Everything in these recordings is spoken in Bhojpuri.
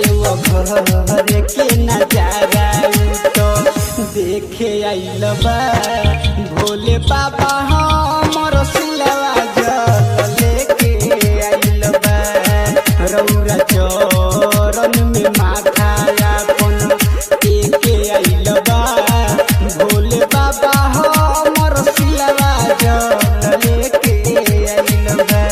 देवघर के नजारा तो देखे आइल बा भोले बाबा हमर सिलवा जल लेके आइल बा रौरा चरण में माथा अपन टेके आइल बा भोले बाबा हमर सिलवा जल लेके आइल बा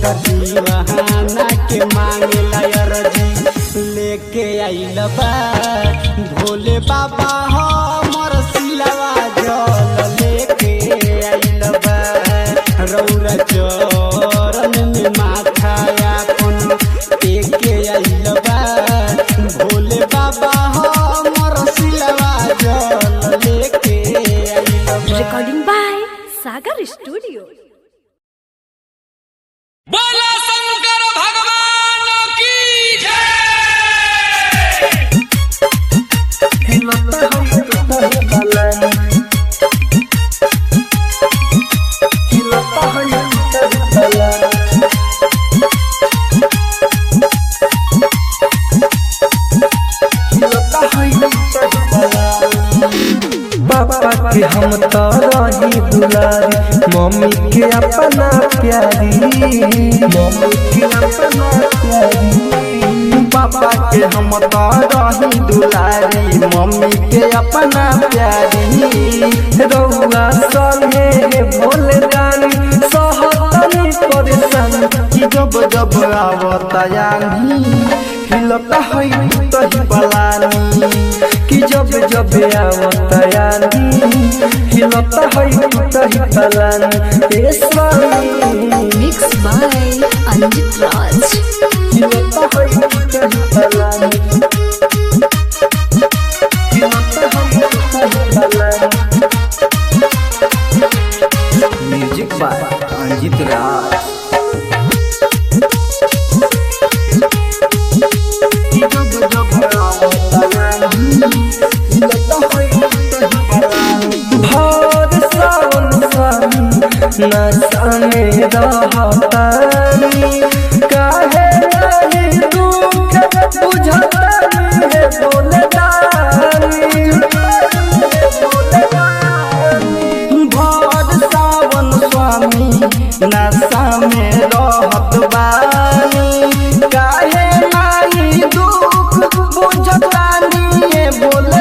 दीवाना के मांगे लयरजी लेके आइल बा भोले बाबा हमर सिलवा जल लेके आइल बा रौरा चरण में माथा अपन टेके आइल बा भोले बाबा हमर सिलवा जल लेके आइल बा। Recording by Sagar studio. बोला शंकर भगवान की जय। पापा के हम तो रही दुलारी मम्मी के अपना प्यारी मम्मी के अपना प्यारी पापा के हम तो रही दुलारी मम्मी के अपना प्यारी रउआ संगे भोले रानी सहतनी परेशान कि जब जब आवता यानी हिलता है तही बलानी कि जब जब आवता यानी हिलता है तही बलानी ए स्वामी मिक्स बाय अंजित राज। हिलता है तही बलानी हिलता है तही बलानी। म्यूजिक बाय अंजित राज। भोर सावन स्वामी नशाने रहतानी काहे नहीं दुख बुझतानी है बोले दानी भोर सावन स्वामी नशा में रहत बानी काहे नहीं दुख बुझतानी है बोले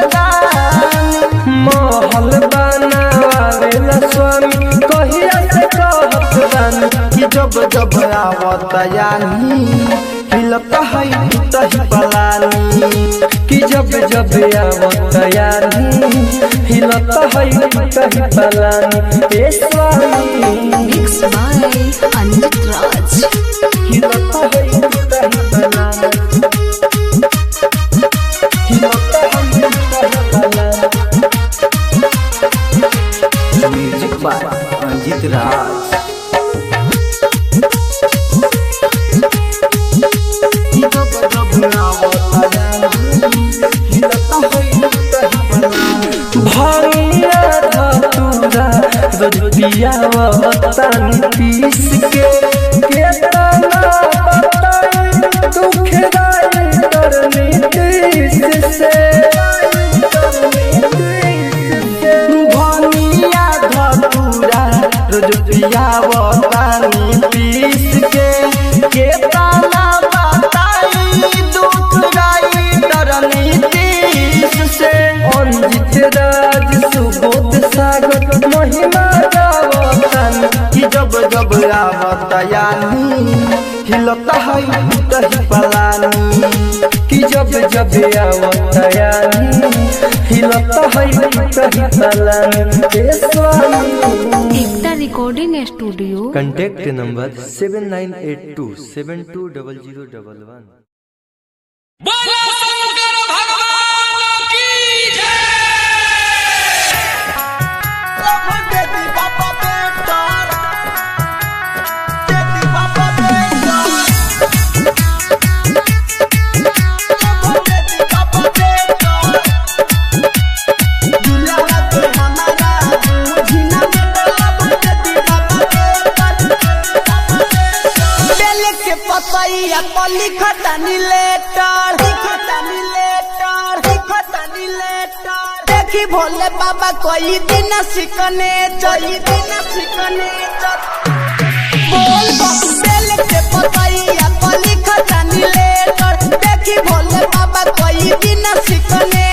महल बनावेला स्वामी कहिया से कहत रानी कि जब जब आवत यानी हिलता है तही बलानी कि जब जब आवत यानी हिलता है तही बलानी ए स्वामी मिक्स बाय अंजित राज। हिलता है तही बलानी हिलता है तही बलानी। म्यूजिक बाय अंजित राज। भरिया धतूरा रोज पियावतानी पीस के केतना बताई दुख दाई करनी तीस से भनिया धतूरा रोज पियावतानी पीस के केतना बताई दुख दाई करनी तीस से अंजित राज सुबोध सागर महिमा गावतानी कि जब जब आवता यानी हिलता है टूटही पलानी कि जब जब आवता यानी हिलता है टूटही पलानी ए स्वामी। एकता रिकॉर्डिंग स्टूडियो। Contact number 7982 720011। बोलो शंकर भगवान की जय। लिखतानी लेटर देखी भोले बाबा कोई दिन सिकने बोल बेल के पतैया पर लिखतानी लेटर देखी भोले बाबा कोई दिन सिकने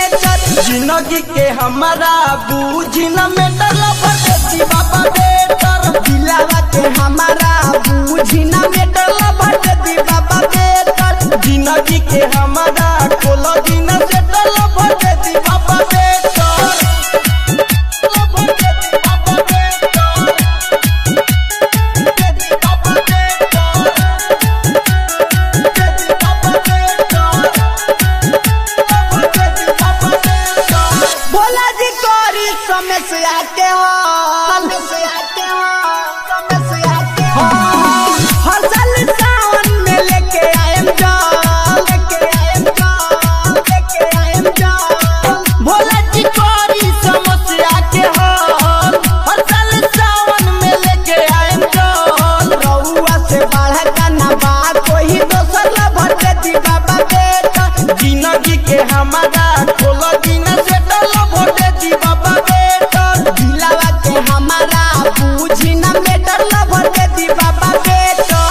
जिंदगी के हमारा बूझी न मेटर भटती बाबा बेटर दिलावा के हमारा बूझी न मेटर भटती बाबा बेटर जिंदगी के हमारा कोलो दिन से टल भटती बाबा बेटर भोला जी कोरी समस्या के हर साल सावन में लेके आएम भोला जी कोरी समस्या के हर साल सावन में लेके आएम रउआ से बढ़ा करना बात कोई दोसर ला भटती बाबा बेटा जिंदगी के हमारा खोलो दिन से टल भटती बाबा बेटा दिलावा के हमारा बूझी न मेटर ला भटती बाबा बेटा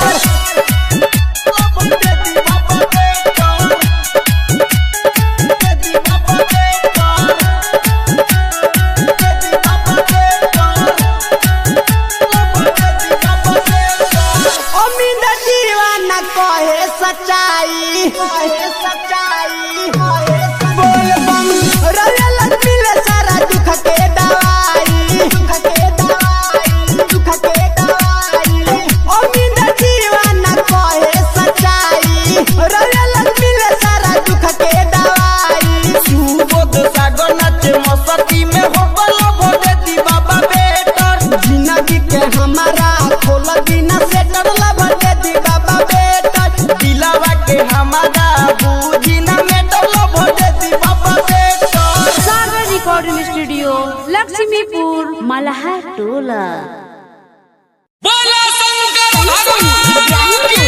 अमीन दीवाना कहे सच्चाई बोल बम रयल मिले सारा दुख के दवाई अमीन दीवाना कहे सच्चाई रयल मिले सारा दुख के दवाई सुबोध सागर नाचे मस्ती में हो बलो भगती बाबा बेटर जिंदगी के हमारा खोल दिन से डरला भगती बाबा बेटर दिलावा के हमारा बूझी न मेटर भगती बाबा बेटर। सागर रिकॉर्डिंग स्टूडियो लक्ष्मीपुर मलहा टोला। बोलो शंकर भगवान की